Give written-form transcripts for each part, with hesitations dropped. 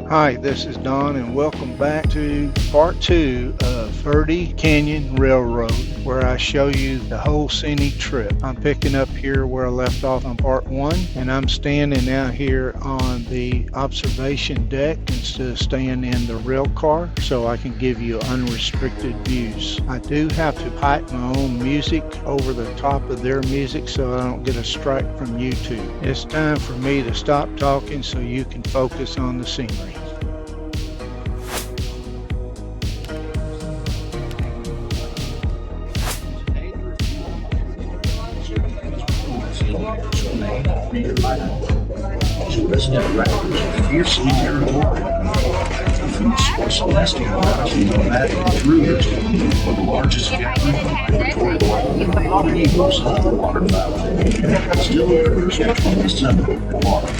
Hi, this is Don and welcome back to part 2 of Verde Canyon Railroad, where I show you the whole scenic trip. I'm picking up here where I left off on part 1, and I'm standing out here on the observation deck instead of staying in the rail car so I can give you unrestricted views. I do have to pipe my own music over the top of their music so I don't get a strike from YouTube. It's time for me to stop talking so you can focus on the scenery. Resident rappers fiercely territorial. Celestial mountains nomadic intruders were the largest gathering of migratory eagles in the waterfowl. Still occurs between December and March.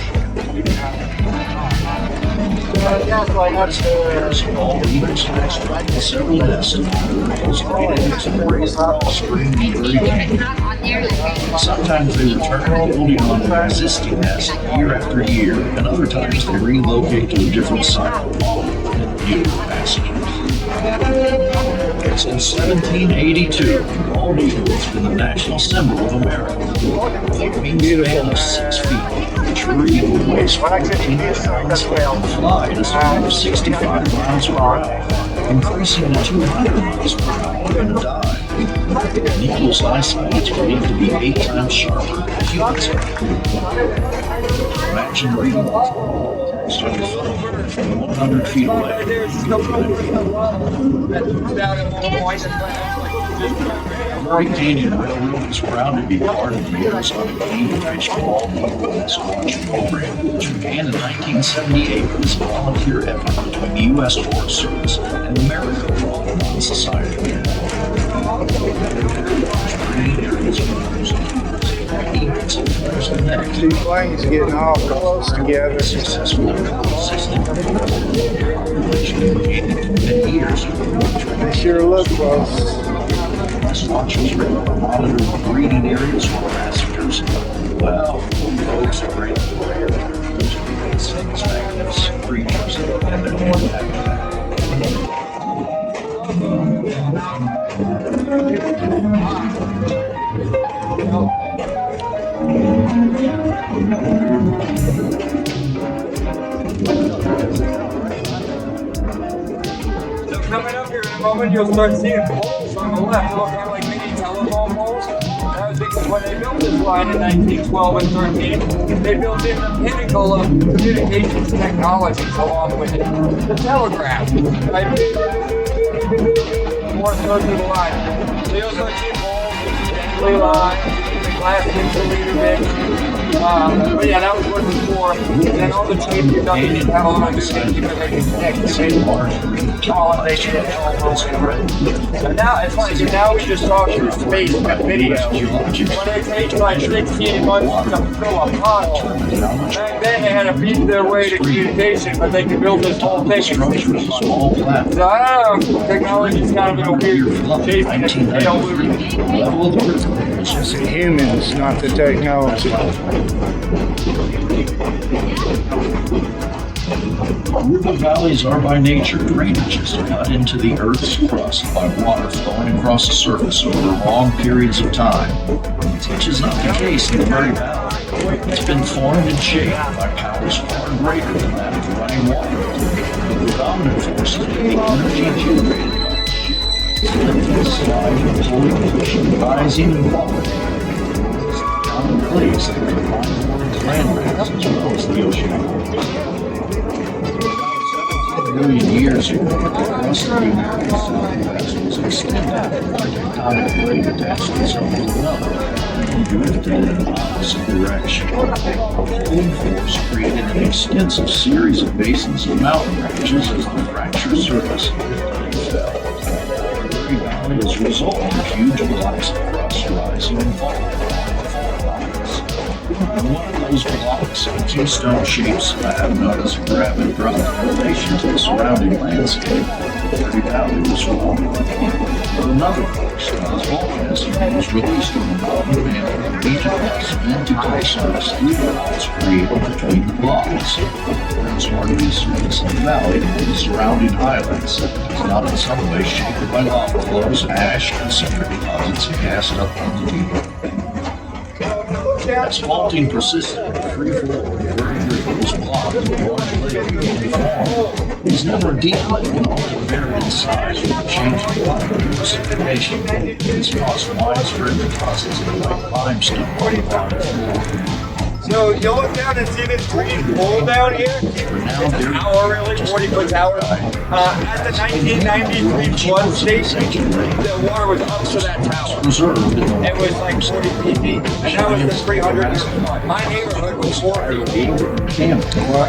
All the eagles nest in several nests in spring Sometimes they return, building on an existing nest year after year, and other times they relocate to a different site in view of passengers. Since 1782, the bald eagle has been the national symbol of America. With a wingspan of 6 feet, the true eagle weighs 14 pounds and fly at a speed of 65 miles per hour, increasing to 200 miles per hour in a dive. An eagle's eyesight is believed to be 8 times sharper than humans. Imagine reading 100 feet away. Verde Canyon Railroad is proud to be part of the Arizona Game-Fish Bald Eagle Watch program, which began in 1978 as a volunteer effort between the U.S. Forest Service and the American Audubon Society. Two planes getting all close together. They sure look close. This watch was written to monitor the breeding areas for passengers. Well, folks are great for air. Those magnificent creatures and their habitat. So coming up here in a moment, you'll start seeing poles on the left, looking like mini telephone poles. That was because when they built this line in 1912 and 13, they built in the pinnacle of communications technologies along with it, the telegraph. Right? More so to the line. So you'll start seeing poles, dangly lines, the glass insulator bits. But yeah, that was what it was for. And then all the tape you done, you didn't have a lot of things you could connect to all they should have. So now, it's funny, so now we just talk through space with video. When it takes like 16 months to fill a pothole, back then they had to beat their way to communication, but they could build this whole thing in 6 months. So I don't know, technology's kind of in a weird shape and It's just the humans, not the technology. River valleys are by nature drainages cut into the Earth's crust by water flowing across the surface over long periods of time, which is not the case in the Verde Valley. It's been formed and shaped by powers far greater than that of running water. The predominant forces being energy generated by sliding, pulling, pushing, rising, and falling. Common clays that combine the land mass as well as the ocean. Million years ago, the clustering areas of the West was extended. One tectonic plate attached itself to another and drifted in an opposite direction. Pulling force created an extensive series of basins and mountain ranges as the fractured surface fell. The Verde Valley is a result of huge blocks of crust rising and falling along the fault lines. One of those blocks, a keystone-shaped slab known as a grab and drop elevation to the surrounding landscape, Verde Valley was formed. But another force, as volcanism, was released from the mountain band and the region of cement to glycerous leaves created between the blocks. As part of this space in the valley, the surrounding highlands is not in some way shaped by lava flows, ash, and cinder deposits cast up into the as faulting persisted, the free flow of the Verde River was blocked and a large lake began to form. It was never a deep lake and only varied in size with the changing water precipitation. This caused widespread deposits of white limestone on the valley floor. So you look down and see this green pole down here? It's a tower, really, 40-foot tower. At the 1993 flood state, the water was up to that tower. It was like 40 feet deep, and that was the 300 year flood. My neighborhood was 4 feet deep.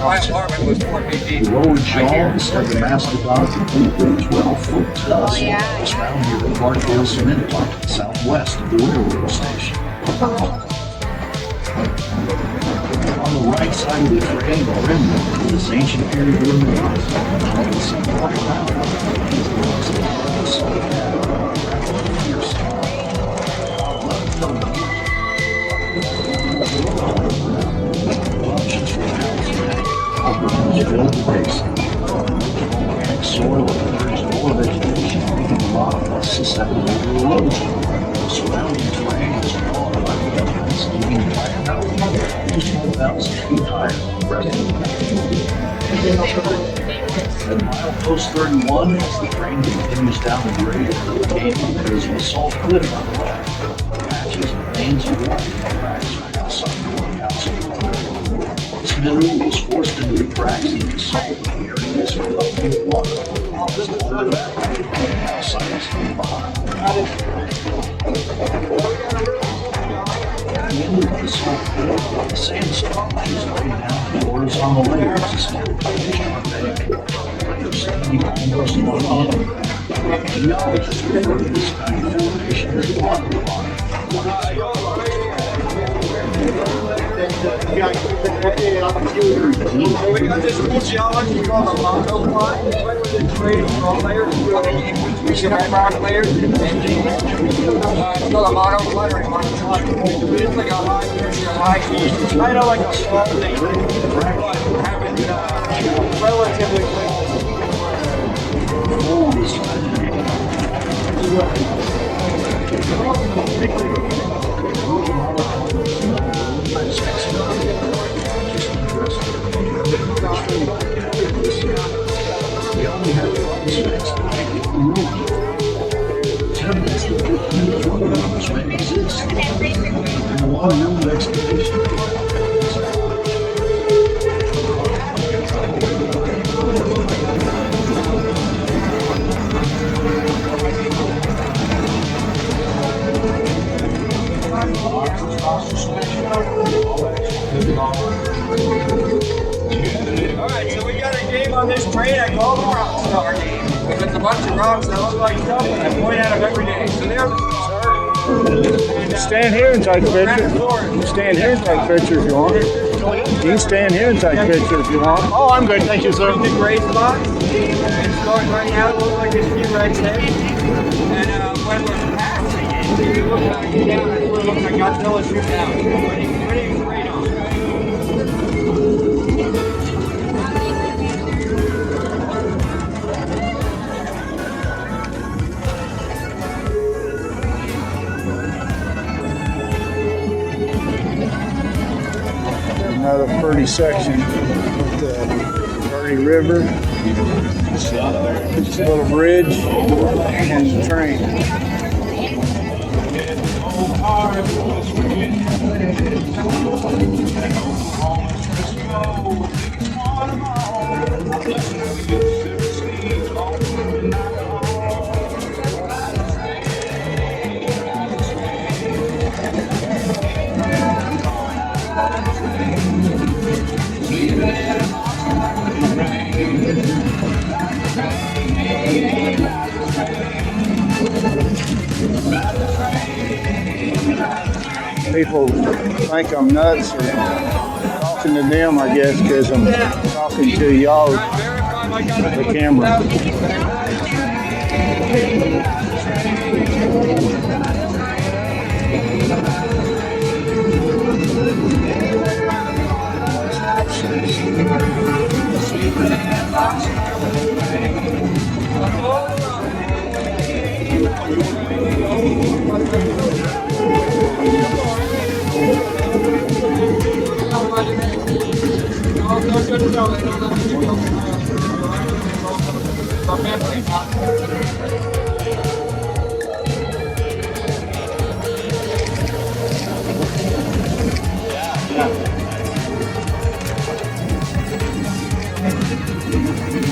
My apartment was 4 feet deep. The lower jaw is like a mastodon complete 12 foot plus. It's found near the Clarkdale Cement Plant to the southwest of the railroad station. On the right side of the triangle remnant of this ancient period remains. Organic soil and more vegetation and a lot of less susceptible to erosion. The surrounding terrain is drawn by the elements leading by an outlet just 1,000 feet higher than the rest of the At milepost 31, as the train continues down the grade of the canyon, there is a basalt cliff on the left. Patches and veins of water cracks from outside the workhouse. This mineral was forced into the cracks in the basalt in the areas filled up with water. This water evaporated outside is behind. At the end of the salt cliff, the sandstone is laid down in horizontal layers instead of standing almost on end. Geologists refer to this kind of formation as water line. We got this cool geology called a monocline. It's right where the trade rock layers, rock layers, it's called a monocline or a monocline. It's like a high key, kind of like a small thing, but having relatively Alright, so we got a game on this train I call the Rockstar game. It's a bunch of rocks that look like stuff and I point at them every day. So there's the Stand here and take a picture. You can stand here and take a picture if you want. You can stand here and take a picture if you want. Oh, I'm good, thank you, sir. The gray spots. It's going right now, it looks like it's few right there. And when we're passing it, if you look back down, that's what it looks like Godzilla shooting down. Pretty great on. Another pretty section with the Verde River, just a little bridge, and the train. People think I'm nuts or talking to them, I guess, because I'm talking to y'all, the camera.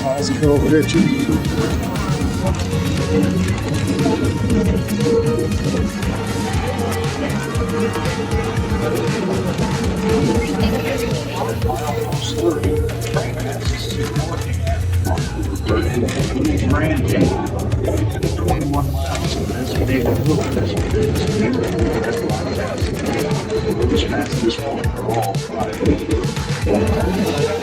That's a cool picture.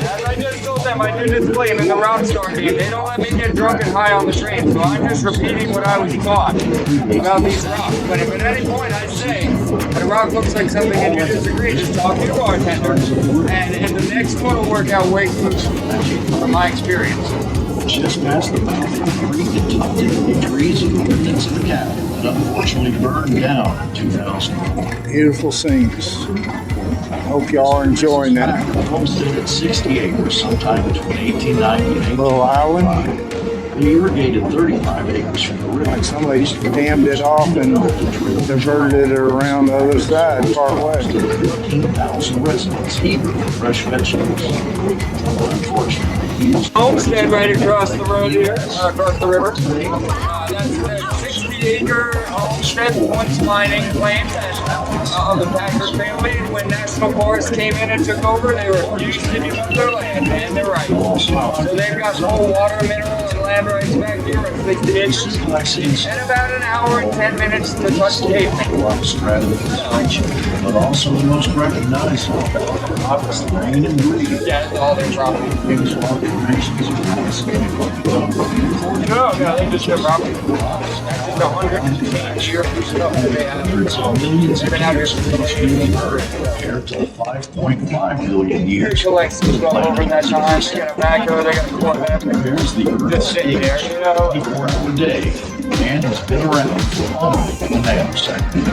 As I just told them, I do disclaim in the route star game, they don't let me get drunk and high on the train, so I'm just repeating what I was taught about these rocks. But if at any point I say that a rock looks like something and you disagree, just talk to your bartender, and the next one will work out way smoother from my experience. Just past the mouth of the creek and top 10 trees and remnants of the cabin that unfortunately burned down in 2001. Beautiful scenes. Hope y'all are enjoying that. Homestead at 60 acres sometime between 1890 and Little island. 1895. We irrigated 35 acres from the river. Like somebody dammed it off and diverted it around the other side, far west. 13,000 residents eager for fresh vegetables. Unfortunately, Homestead right across the road here, across the river. That's a 60-acre homestead, once mining claim of the Packard family. When National Forest came in and took over, they refused to give up their land and their rights. So they've got whole water, mineral, and land rights back here at 60 acres. And about an hour and 10 minutes to touch the but also the most recognizable office Rain and Breed. Yeah, it's all their property. No, they just their property. It's 100 years of stuff that they have. Millions of years compared to 5.5 billion years. Collect some stuff over that time. They got a backer, they got a Corvette. There's the Just sitting there, you know. a day, and has been around for only the nanosecond.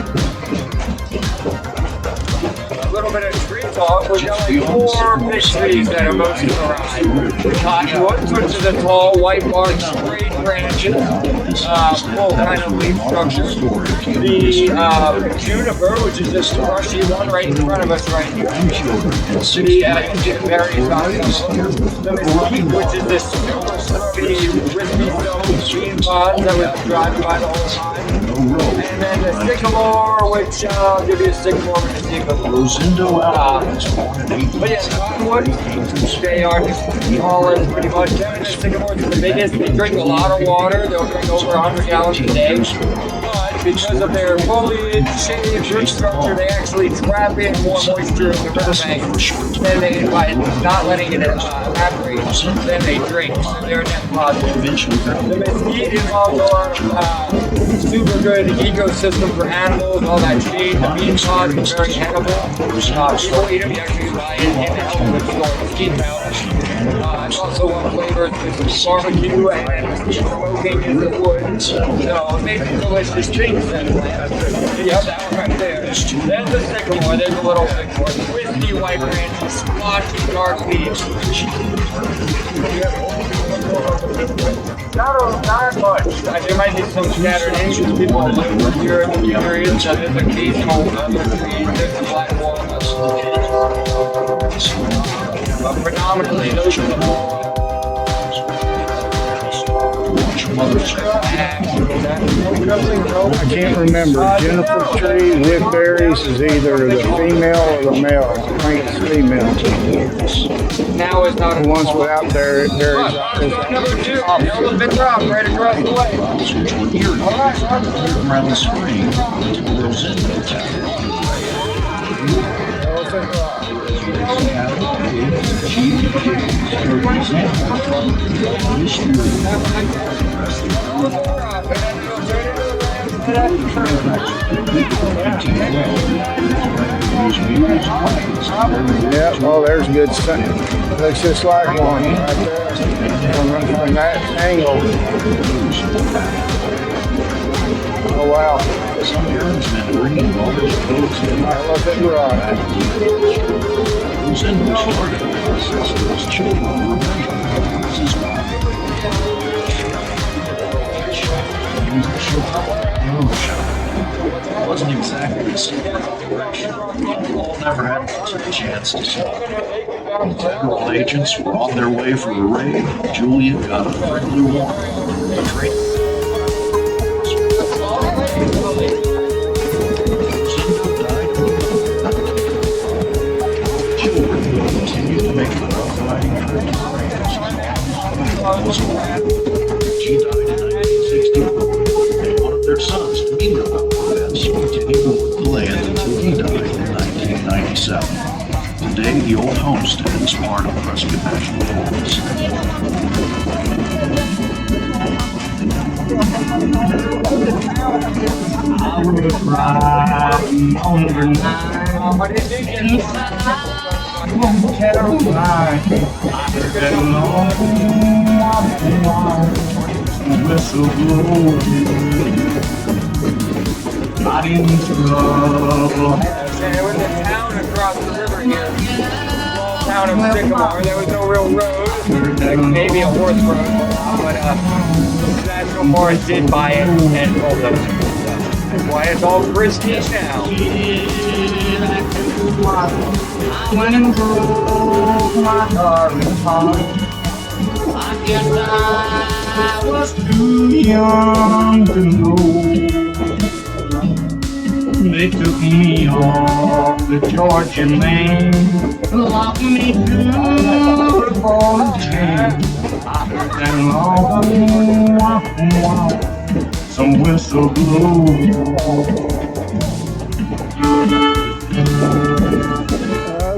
A little bit of tree talk. We got like 4 big trees that are most of the ride. The Cottonwood, which is a tall, white bark, straight branches, full kind of leaf structure. The juniper, which is this brushy one right in front of us right here. The berries on the mesquite, which is this super scrubby, wispy stone bean pods that was driving by the whole time. And then the sycamore, which I'll give you a sycamore when you see it. But yeah, Cottonwood, they are just tallest pretty much. Them and the sycamores are the biggest. They drink a lot of water. They'll drink over 100 gallons a day. But because of their foliage, shape, root structure, they actually trap in more moisture in the riverbank than they, by not letting it evaporate, then they drink. So they're net positive. The mesquite is also super good ecosystem for animals, all that shade. The bean pod is very edible. People eat them, you actually buy it in the health food store, mesquite powder. It's also one flavor, it's barbecue and smoking in the wood. So it makes delicious things. Yep, that one right there. Then the sycamore, there's a little sycamore. Wispy white branches, splotchy dark leaves. Not much. There might be some scattered Asian people live here in the area, so there's occasional other trees, there's the black walnuts. But predominantly those are the I can't remember. Juniper tree with berries is either the female or the male. I think it's female. Now it's not The ones without berries. number 2, Elephant Drop right across the way. Around the spring, Elephant Rock. Yeah, oh, there's good stuff. Looks just like one right there. From that angle. Oh, wow. Elephant Rock. Who's in the Florida process for his children were This is why. It wasn't exactly the same direction. All never had much of a chance to stop. When federal agents were on their way for a raid, Julia got a friendly warning. The train continued to make a fighting trip to France. She died in 1964, and one of their sons, Newmar Baystar, continued to work the land until he died in 1997. Today, the old homestead is part of Prescott National Forest. I was riding overnight won't tell lies. I heard that long whistle blowing. Not in trouble. There was a town across the river here. Small town of Sycamore. There was no real road. Like maybe a horse road. But National Forest did buy it and all those stuff. That's why it's all pristine now. I went and broke my darling heart. I guess I was too young to know. They took me off the Georgia main, locked me through the ball and chain. I heard that long wah, wah, some whistle blow.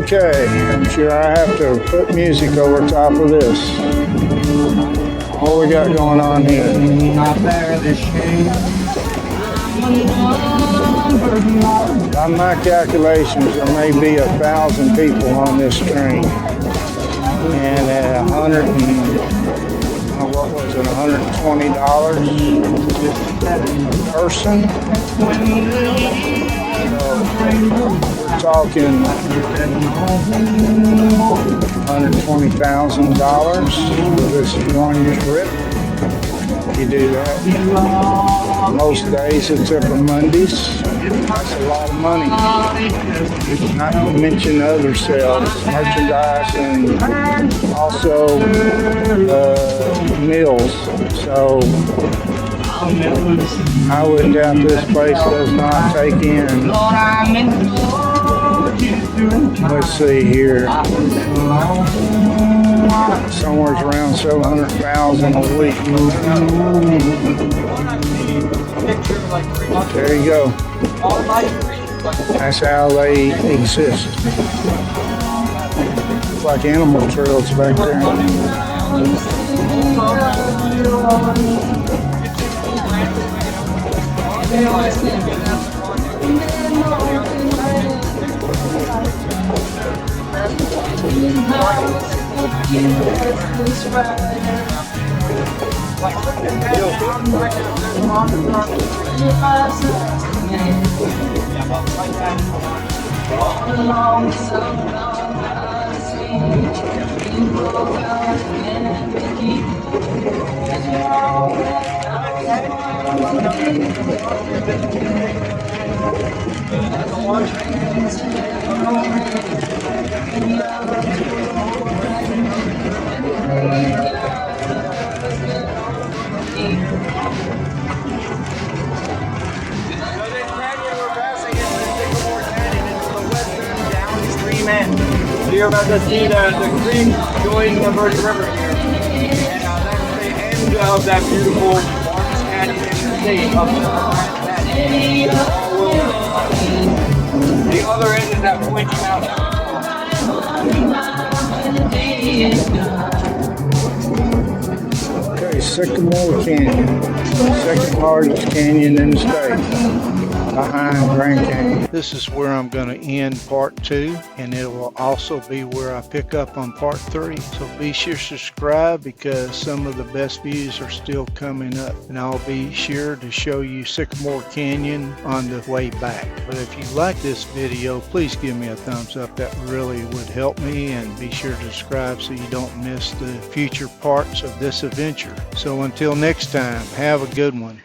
Okay, I'm sure I have to put music over top of this. What we got going on here? Not bear the shame. By my calculations, there may be 1,000 people on this train. And at what was it, $120 a person? We're talking $120,000 for this one trip. You do that most days except for Mondays. That's a lot of money. Not to mention other sales, merchandise, and also meals. So I would doubt this place does not take in. Let's see here. Somewhere around 700,000 a week. There you go. That's how they exist. It's like animal trails back there. So you're about to see the creek join the Verde River here. And that's the end of that beautiful largest canyon in the state of the The other end is that pointy mountain. Okay, Sycamore Canyon, second largest canyon in the state, behind Grand Canyon. This is where I'm going to end part 2, and it will also be where I pick up on part 3. So be sure to subscribe, because some of the best views are still coming up, and I'll be sure to show you Sycamore Canyon on the way back. But if you like this video, please give me a thumbs up. That really would help me, and be sure to subscribe so you don't miss the future parts of this adventure. So until next time, have a good one.